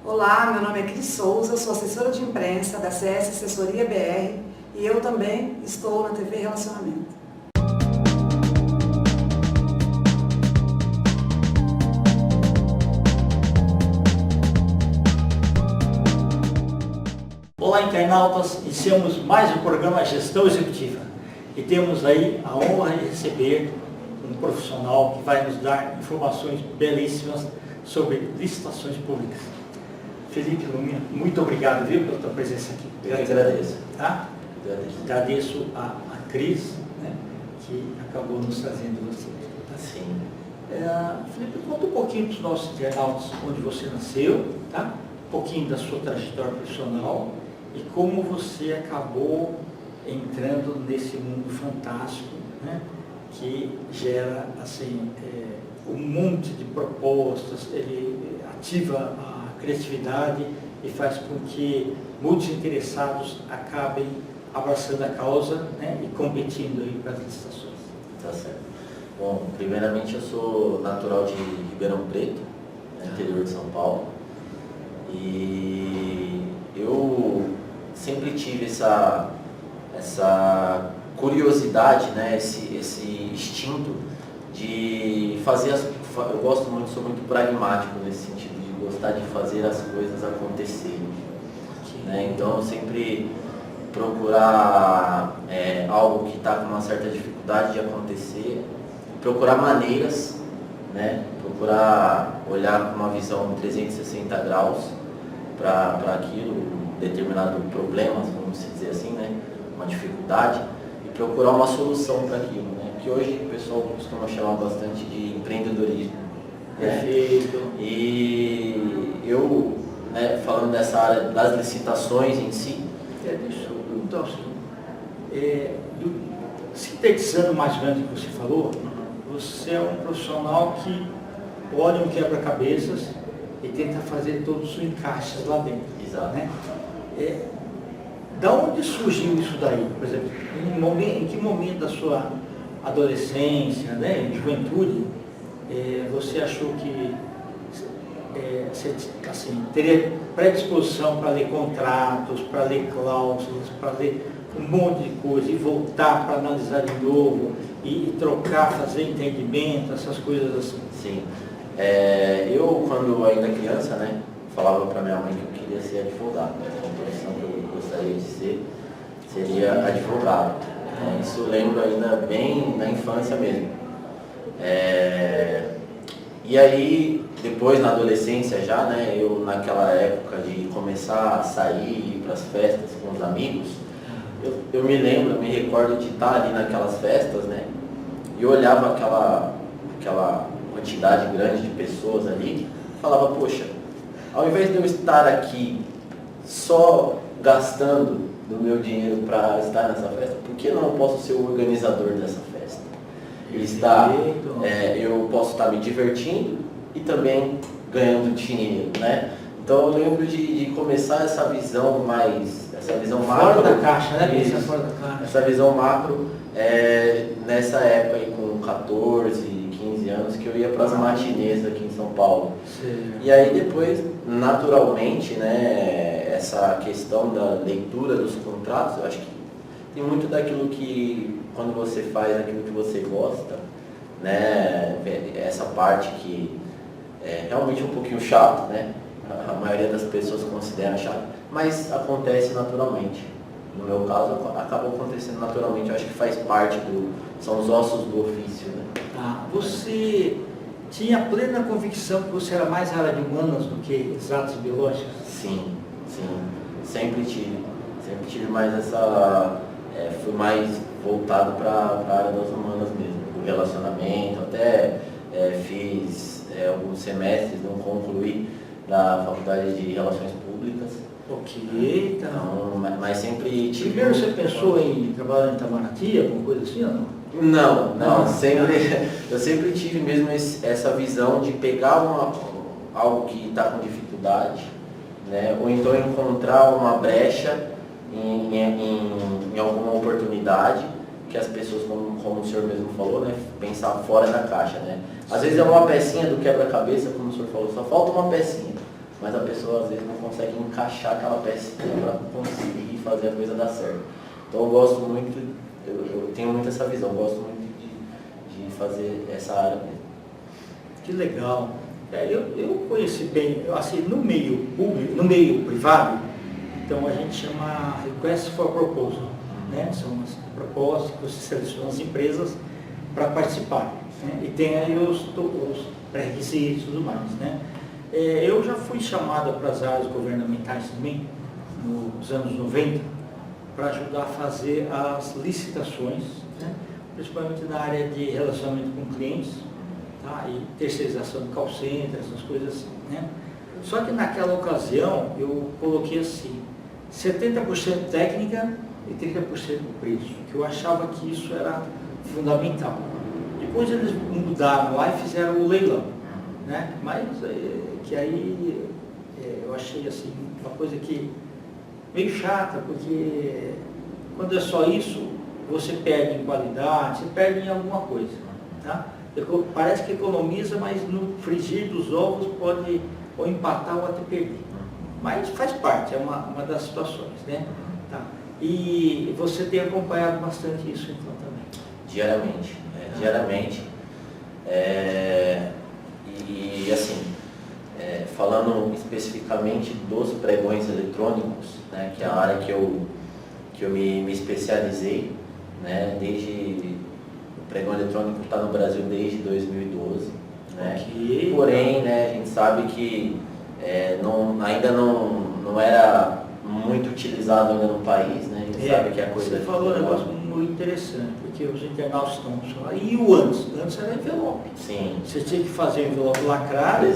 Olá, meu nome é Cris Souza, sou assessora de imprensa da CS Assessoria BR e eu também estou na TV Relacionamento. Olá, internautas, iniciamos mais um programa Gestão Executiva e temos aí a honra de receber um profissional que vai nos dar informações belíssimas sobre licitações públicas. Felipe Luminha, muito obrigado, viu, pela tua presença aqui. Eu que agradeço. Tá? Agradeço a Cris, né, que acabou nos trazendo você. Tá? Sim. Felipe, conta um pouquinho para os nossos internautas onde você nasceu, tá? Um pouquinho da sua trajetória profissional e como você acabou entrando nesse mundo fantástico, né, que gera assim, um monte de propostas, ele ativa a criatividade e faz com que muitos interessados acabem abraçando a causa, né, e competindo aí para as licitações. Tá certo. Bom, primeiramente eu sou natural de Ribeirão Preto, interior de São Paulo, e eu sempre tive essa curiosidade, né, esse instinto de fazer eu gosto muito, sou muito pragmático nesse sentido, de gostar de fazer as coisas acontecerem, né? Então eu sempre procurar algo que está com uma certa dificuldade de acontecer, procurar maneiras, né? Procurar olhar com uma visão 360 graus para aquilo, determinado problema, vamos dizer assim, né? Uma dificuldade, e procurar uma solução para aquilo, né? Que hoje o pessoal costuma chamar bastante de empreendedorismo. Perfeito. Né? E eu, né, falando dessa área das licitações em si, Deixa eu perguntar o seguinte, sintetizando mais ou menos o que você falou, você é um profissional que olha um quebra-cabeças e tenta fazer todos os encaixes lá dentro. Exato. Né? Da onde surgiu isso daí? Por exemplo, em que momento da sua adolescência, né, juventude, você achou que você assim, teria predisposição para ler contratos, para ler cláusulas, para ler um monte de coisa e voltar para analisar de novo e trocar, fazer entendimento, essas coisas assim? Sim. Eu, quando ainda criança, né, falava para minha mãe que eu queria ser advogado. A profissão que eu gostaria de ser seria advogado. Isso eu lembro ainda bem na infância mesmo. E aí, depois na adolescência já, né, eu naquela época de começar a sair, ir para as festas com os amigos, eu me lembro, me recordo de estar ali naquelas festas, né, e eu olhava aquela quantidade grande de pessoas ali, falava, poxa, ao invés de eu estar aqui só gastando do meu dinheiro para estar nessa festa, por que não eu posso ser o organizador dessa festa? Eu posso estar me divertindo e também ganhando dinheiro, né? Então eu lembro de começar essa visão macro. Fora da caixa, né? Isso, Fora da caixa. essa visão macro, nessa época aí com 14, 15 anos, que eu ia para as matinês aqui em São Paulo. Sim. E aí depois, naturalmente, né, essa questão da leitura dos contratos, eu acho que tem muito daquilo que, quando você faz aquilo que você gosta, né, essa parte que é realmente um pouquinho chato, né, a maioria das pessoas considera chato, mas acontece naturalmente. No meu caso, acabou acontecendo naturalmente, eu acho que faz parte são os ossos do ofício, né. Você tinha plena convicção que você era mais área de humanas do que exatos e biológicos? Sim, sempre tive mais fui mais voltado para a área das humanas mesmo, o relacionamento, até fiz alguns semestres, não concluí, da Faculdade de Relações Públicas. Ok, tá. Então, mas sempre tive... Primeiro você pensou em trabalhar em Itamaraty, alguma coisa assim ou não? Não, eu sempre tive mesmo essa visão de pegar algo que está com dificuldade, né, ou então encontrar uma brecha em alguma oportunidade que as pessoas, como o senhor mesmo falou, né, pensar fora da caixa, né. Às vezes é uma pecinha do quebra-cabeça, como o senhor falou, só falta uma pecinha. mas a pessoa às vezes não consegue encaixar aquela peça para conseguir fazer a coisa dar certo. Então eu gosto muito, eu tenho muito essa visão, eu gosto muito de fazer essa área mesmo. Que legal. Eu conheci bem, assim, no meio público, no meio privado, então a gente chama Request for Proposal, né? São as propostas que você seleciona as empresas para participar, né? E tem aí os pré-requisitos e tudo mais, né? Eu já fui chamada para as áreas governamentais também, nos anos 90, para ajudar a fazer as licitações, né? Principalmente na área de relacionamento com clientes, tá? E terceirização do call center, essas coisas assim, né? Só que naquela ocasião eu coloquei assim, 70% técnica e 30% do preço, que eu achava que isso era fundamental. Depois eles mudaram lá e fizeram o leilão, né? Mas que aí eu achei assim, uma coisa que meio chata, porque quando é só isso, você perde em qualidade, você perde em alguma coisa, tá? Parece que economiza, mas no frigir dos ovos pode ou empatar ou até perder. Mas faz parte, é uma das situações, né? Tá. E você tem acompanhado bastante isso então também? Diariamente, diariamente. E assim, falando especificamente dos pregões eletrônicos, né, que é a área que eu me especializei, né, desde o pregão eletrônico está no Brasil desde 2012, né? Okay. Porém, né, a gente sabe que ainda não era muito utilizado ainda no país, né? A gente sabe que a coisa... Você falou um negócio muito interessante, porque os internautas estão falando. E o antes? Antes era envelope. Sim. Você tinha que fazer o envelope lacrado,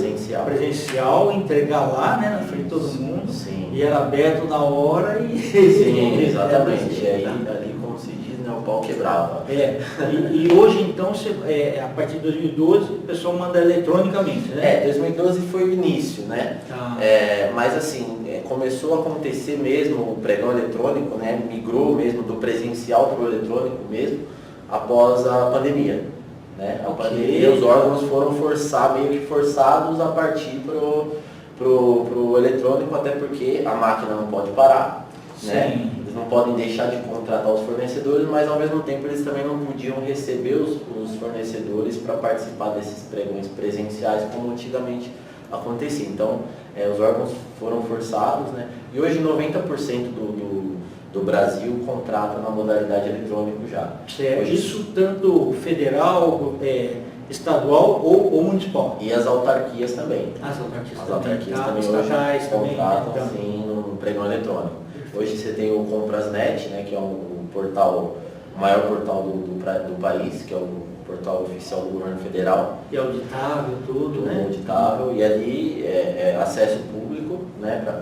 presencial, entregar lá, né, na frente de todo mundo. Sim. E era aberto na hora e... Sim, exatamente. E aí, ali, como se diz, né, o pau quebrava. E hoje, então, a partir de 2012, o pessoal manda eletronicamente, né? 2012 foi o início, né? Mas assim, começou a acontecer mesmo o pregão eletrônico, né? Migrou mesmo do presencial para o eletrônico mesmo, após a pandemia. Né? A pandemia, os órgãos foram meio que forçados a partir pro eletrônico, até porque a máquina não pode parar, né? Eles não podem deixar de contratar os fornecedores, mas ao mesmo tempo eles também não podiam receber os fornecedores para participar desses pregões presenciais como antigamente acontecia. Então, os órgãos foram forçados, né? E hoje 90% do Brasil contrata na modalidade eletrônica já. Hoje, isso tanto federal, estadual ou municipal? E as autarquias também. As autarquias também hoje contratam sim no pregão eletrônico. Hoje você tem o Comprasnet, né, que é o maior portal do país, que é o portal oficial do governo federal. E auditável, tudo, né? Auditável, e ali é acesso público, né, para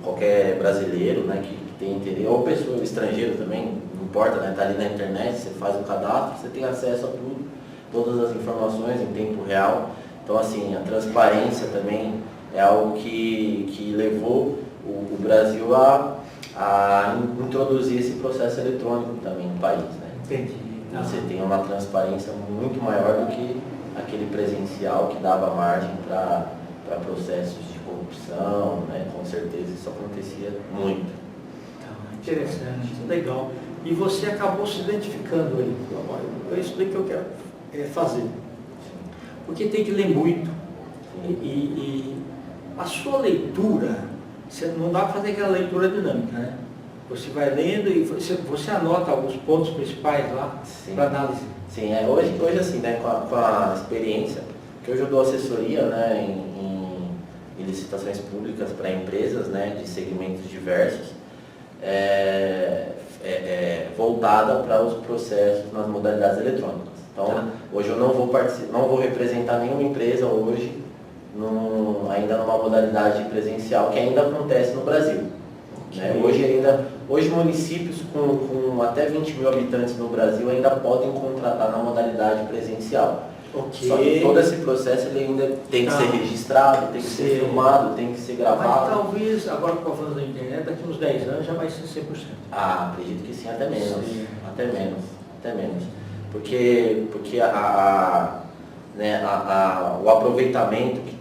qualquer brasileiro, né, que tem interesse, ou pessoa estrangeira também, não importa, né, tá ali na internet, você faz o cadastro, você tem acesso a tudo, todas as informações em tempo real. Então assim, a transparência também é algo que levou o Brasil a introduzir esse processo eletrônico também no país, né? Entendi. Você tem uma transparência muito maior do que aquele presencial que dava margem para processos de corrupção, né? Com certeza isso acontecia muito. Interessante, legal. E você acabou se identificando aí. É isso daí que eu quero fazer. Porque tem que ler muito. E a sua leitura, você não dá para fazer aquela leitura dinâmica, né? Você vai lendo e você anota alguns pontos principais lá para análise. Sim, hoje assim, né, com a experiência, que hoje eu dou assessoria, né, em licitações públicas para empresas, né, de segmentos diversos, voltada para os processos nas modalidades eletrônicas. Então, hoje eu não vou representar nenhuma empresa hoje ainda numa modalidade presencial, que ainda acontece no Brasil. Né? Hoje municípios com até 20 mil habitantes no Brasil ainda podem contratar na modalidade presencial. Só que todo esse processo ele ainda tem que ser registrado, tem que ser filmado, tem que ser gravado. Mas talvez, agora com a avanço da internet, daqui uns 10 anos já vai ser 100%. Acredito que sim, até menos. Até menos. Porque né, o aproveitamento que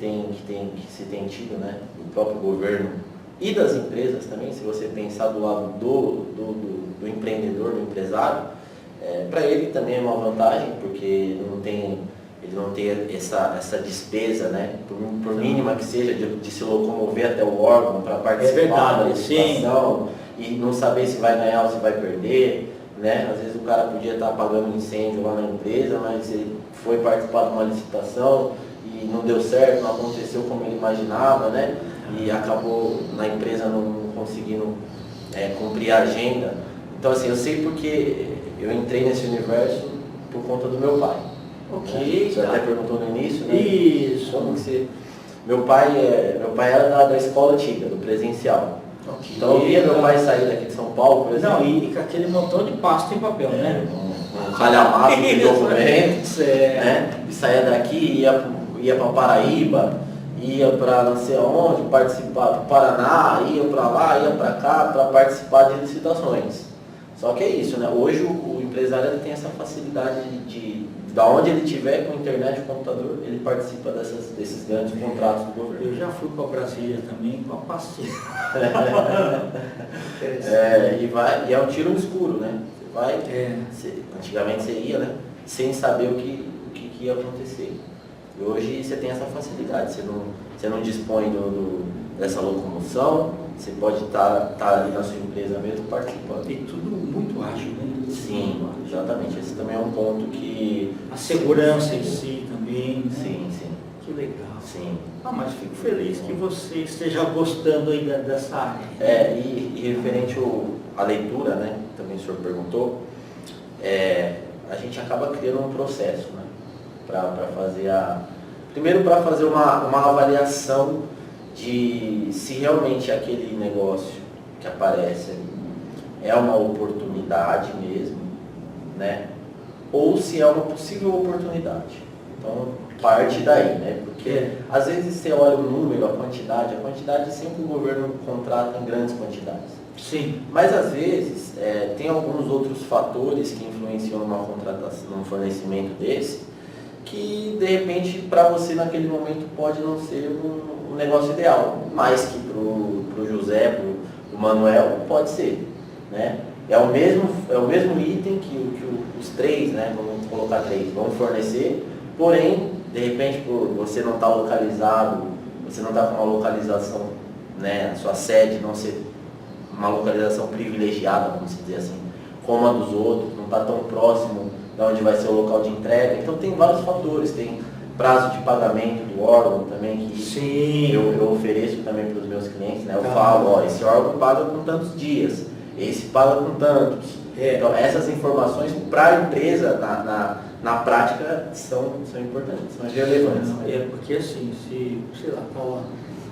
se tem tido, né, do próprio governo e das empresas também, se você pensar do lado do empreendedor, do empresário, para ele também é uma vantagem, porque ele não tem essa despesa, né, por mínima que seja, de se locomover até o órgão para participar da licitação e não saber se vai ganhar ou se vai perder, né? Às vezes o cara podia estar apagando um incêndio lá na empresa, mas ele foi participar de uma licitação e não deu certo, não aconteceu como ele imaginava, né? E acabou na empresa não conseguindo cumprir a agenda. Então assim, eu sei porque eu entrei nesse universo por conta do meu pai. Ok. Você até perguntou no início, né? Isso. Como que você... Meu pai era da escola antiga, do presencial. Okay. Então eu via meu pai sair daqui de São Paulo, por exemplo. Não, e com aquele montão de pasta em papel, né? Um calhamaço de documentos, né? E saía daqui, ia para Paraíba, ia para não sei aonde, participar do Paraná, ia para lá, ia para cá, para participar de licitações. Só que é isso, né? Hoje o empresário ele tem essa facilidade da onde ele estiver com internet e computador, ele participa desses grandes contratos do governo. Eu já fui para Brasília também com a pastinha. E é um tiro no escuro, né? Antigamente você ia, né? Sem saber o que ia acontecer. E hoje você tem essa facilidade, você não dispõe dessa locomoção, você pode estar ali na sua empresa mesmo participando. E tudo muito ágil, né? Sim, exatamente. Esse também é um ponto que... A segurança em si também. Né? Sim. Que legal. Sim. Mas fico feliz que você esteja gostando aí dessa área. E referente à leitura, né? Também o senhor perguntou, a gente acaba criando um processo, né? Para fazer primeiro para fazer uma avaliação de se realmente aquele negócio que aparece ali é uma oportunidade mesmo, né? Ou se é uma possível oportunidade. Então, parte daí, né? Porque às vezes você olha o número, a quantidade sempre o governo contrata em grandes quantidades. Sim. Mas às vezes tem alguns outros fatores que influenciam numa contratação, num fornecimento desse, que de repente para você naquele momento pode não ser um negócio ideal, mas que para o José, para o Manuel, pode ser, né? É o mesmo item que os três, né? Vamos colocar três, vão fornecer, porém, de repente, por você não estar localizado, você não está com uma localização, né? A sua sede não ser uma localização privilegiada, vamos dizer assim, como a dos outros, não está tão próximo de onde vai ser o local de entrega. Então tem vários fatores, tem prazo de pagamento do órgão também, que eu ofereço também para os meus clientes, né? Eu falo, esse órgão paga com tantos dias, esse paga com tantos. Então essas informações para a empresa, na prática, são importantes, são relevantes. Porque assim, se, sei lá, fala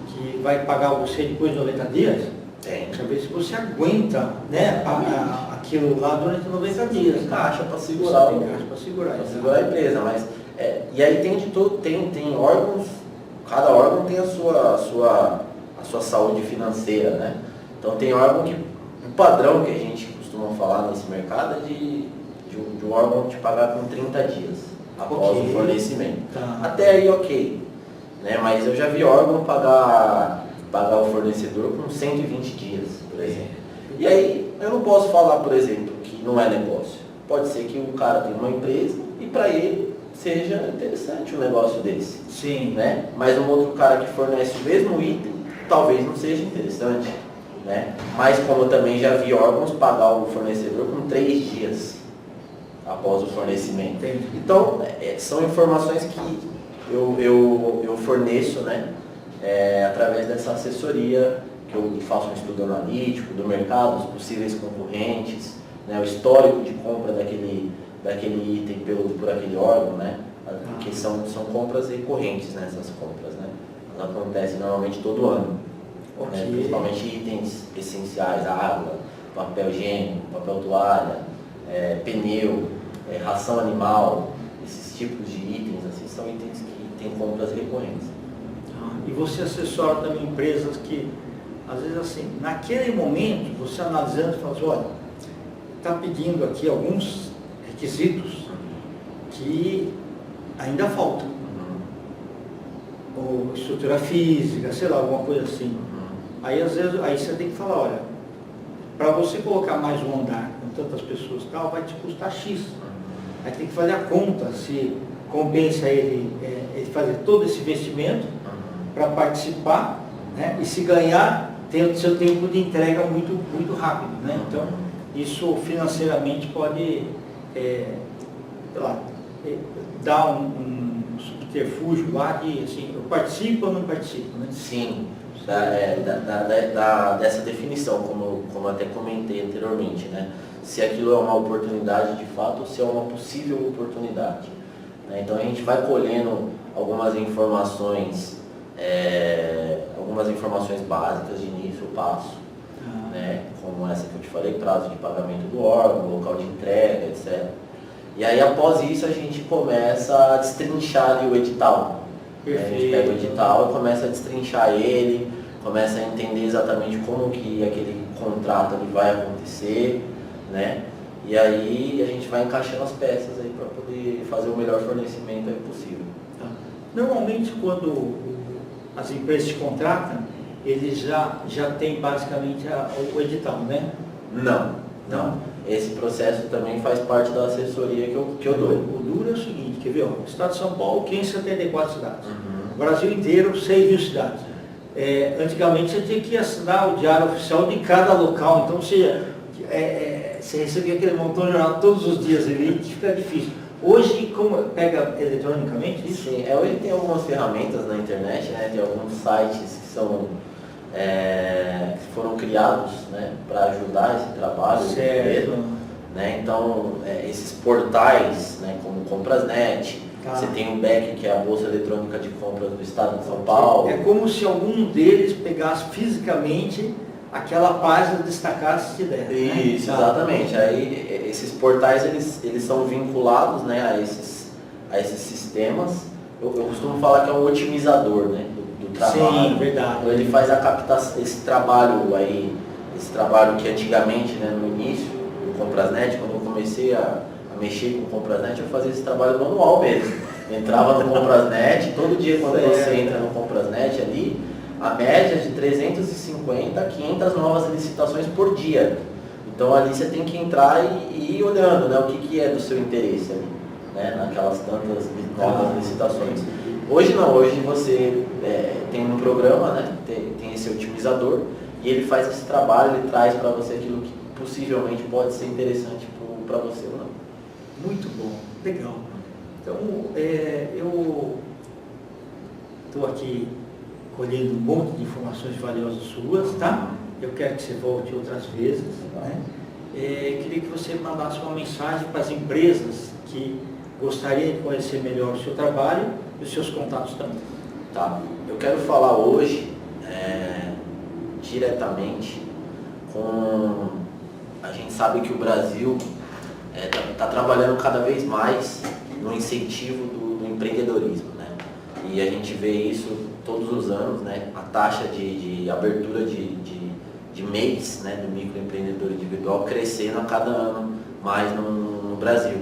que vai pagar você depois de 90 dias, deixa eu ver se você aguenta, né, aquilo lá durante 90 dias. Tem caixa para segurar. Para segurar a empresa, mas... e aí tem de todo, tem órgãos, cada órgão tem a sua saúde financeira, né? Então tem órgão que, o padrão que a gente costuma falar nesse mercado é de um órgão te pagar com 30 dias após o fornecimento. Até aí ok, né? Mas eu já vi órgão pagar o fornecedor com 120 dias, por exemplo. E aí eu não posso falar, por exemplo, que não é negócio. Pode ser que o cara tenha uma empresa e para ele seja interessante um negócio desse. Sim. Né? Mas um outro cara que fornece o mesmo item, talvez não seja interessante. Né? Mas como eu também já vi órgãos pagar o fornecedor com 3 dias após o fornecimento. Entendi. Então, são informações que eu forneço, né? Através dessa assessoria, que eu faço um estudo analítico do mercado, os possíveis concorrentes, né? O histórico de compra daquele item por aquele órgão, né? Porque são compras recorrentes nessas compras, né? Elas acontecem normalmente todo ano, né? Principalmente itens essenciais, água, papel higiênico, papel toalha, pneu, ração animal, esses tipos de itens, assim, são itens que têm compras recorrentes. E você assessora também empresas que, às vezes assim, naquele momento, você analisando, fala assim, olha, está pedindo aqui alguns requisitos que ainda faltam, ou estrutura física, sei lá, alguma coisa assim. Aí às vezes aí você tem que falar, olha, para você colocar mais um andar com tantas pessoas e tal, vai te custar X. Aí tem que fazer a conta se compensa ele fazer todo esse investimento para participar, né? E se ganhar, tem o seu tempo de entrega muito rápido, né? Então, isso financeiramente pode sei lá, dar um subterfúgio lá de, assim, eu participo ou não participo, né? Sim, dessa definição, como eu até comentei anteriormente, né? Se aquilo é uma oportunidade de fato ou se é uma possível oportunidade, né? Então a gente vai colhendo algumas informações básicas de início ao passo, né? Como essa que eu te falei, prazo de pagamento do órgão, local de entrega, etc. E aí após isso a gente começa a destrinchar ali o edital. Perfeito. A gente pega o edital e começa a destrinchar ele, começa a entender exatamente como que aquele contrato ali vai acontecer, né? E aí a gente vai encaixando as peças aí para poder fazer o melhor fornecimento aí possível. Normalmente quando as empresas te contratam, eles já têm basicamente o edital, né? Não. Esse processo também faz parte da assessoria que eu dou. O duro é o seguinte, quer ver? Ó, Estado de São Paulo, 574 cidades. Brasil inteiro, 6 mil cidades. Antigamente você tinha que assinar o diário oficial de cada local, então você recebia aquele montão de jornal todos os dias ali, que fica difícil. Hoje, como pega eletronicamente isso? Sim, hoje tem algumas ferramentas na internet, né? Tem alguns sites que foram criados, né, para ajudar esse trabalho mesmo, né? Então, esses portais, né, como Comprasnet, você tem o BEC, que é a Bolsa Eletrônica de Compras do Estado de São Paulo. É como se algum deles pegasse fisicamente aquela página, destacasse se der. Isso, né? Exatamente. Aí esses portais eles são vinculados, né, a esses sistemas. Eu costumo falar que é um otimizador, né, do trabalho. Sim, verdade. Então ele faz a captação, esse trabalho que antigamente, né, no início do Comprasnet, quando eu comecei a mexer com o Comprasnet, eu fazia esse trabalho manual mesmo. Entrava no Comprasnet, todo dia quando você entra no Comprasnet ali, a média de 350 a 500 novas licitações por dia. Então ali você tem que entrar e ir olhando, né, o que é do seu interesse ali, né, naquelas tantas novas licitações. Hoje não, hoje você tem um programa, né, tem esse otimizador e ele faz esse trabalho, ele traz para você aquilo que possivelmente pode ser interessante para você ou não. Muito bom, legal. Então, eu estou aqui colhendo um monte de informações valiosas suas, tá? Eu quero que você volte outras vezes, né? Queria que você mandasse uma mensagem para as empresas que gostariam de conhecer melhor o seu trabalho e os seus contatos também. Tá, eu quero falar hoje diretamente com... A gente sabe que o Brasil está trabalhando cada vez mais no incentivo do empreendedorismo, né? E a gente vê isso todos os anos, né? A taxa de abertura de MEIs, né, do microempreendedor individual, crescendo a cada ano mais no Brasil.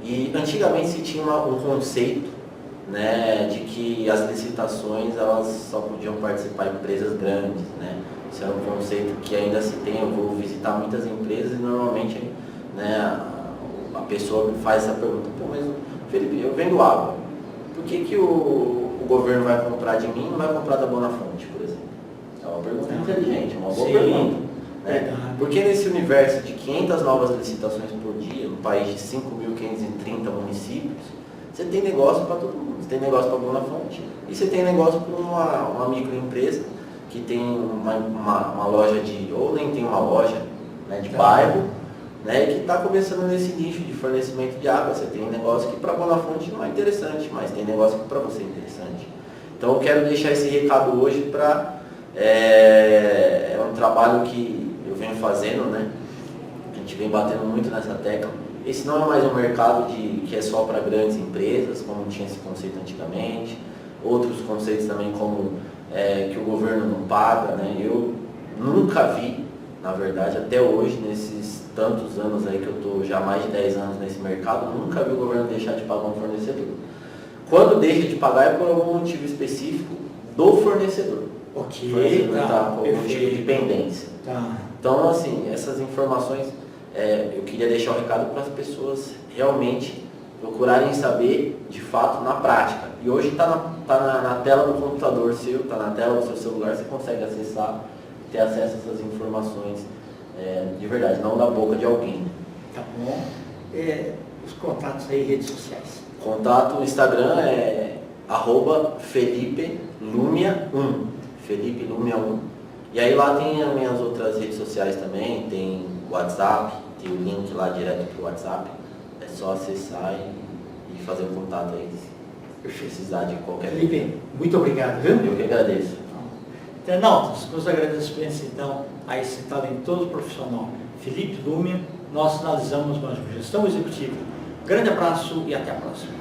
E antigamente se tinha um conceito, né, de que as licitações elas só podiam participar empresas grandes, né? Isso era um conceito que ainda se tem. Eu vou visitar muitas empresas e normalmente, né, a pessoa me faz essa pergunta: pô, mas Felipe, eu vendo água, por que o governo vai comprar de mim e não vai comprar da Bonafonte, por exemplo? É uma pergunta inteligente, uma boa pergunta, né? Porque nesse universo de 500 novas licitações por dia, no país de 5.530 municípios, você tem negócio para todo mundo. Você tem negócio para a Bonafonte e você tem negócio para uma microempresa que tem uma loja ou nem tem uma loja, né, de bairro, né, e que está começando nesse nicho de fornecimento de água. Você tem negócio que para a Bonafonte não é interessante, mas tem negócio que para você é interessante. Então eu quero deixar esse recado hoje para... É um trabalho que eu venho fazendo, né? A gente vem batendo muito nessa tecla. Esse não é mais um mercado que é só para grandes empresas, como tinha esse conceito antigamente. Outros conceitos também, como que o governo não paga, né? Eu nunca vi, na verdade, até hoje, nesses tantos anos aí que eu estou já há mais de 10 anos nesse mercado, nunca vi o governo deixar de pagar um fornecedor. Quando deixa de pagar é por algum motivo específico do fornecedor. Ok, O fornecedor tá, está com algum tipo de perfeito. pendência. Tá. Então, assim, essas informações, eu queria deixar o recado para as pessoas realmente procurarem saber, de fato, na prática. E hoje está na tela do computador seu, está na tela do seu celular, você consegue acessar, ter acesso a essas informações de verdade, não da boca de alguém. Tá bom. Os contatos aí, redes sociais. Contato no Instagram é @FelipeLumia1. Felipe Lumia 1. E aí lá tem as minhas outras redes sociais também, tem o WhatsApp, tem o link lá direto pro WhatsApp. É só acessar e fazer o contato aí, se precisar de qualquer coisa. Felipe, muito obrigado, viu? Eu que agradeço. Internautas, meus agradecimentos então a esse talentoso profissional, Felipe Lumia. Nós finalizamos mais uma gestão executiva. Grande abraço e até a próxima.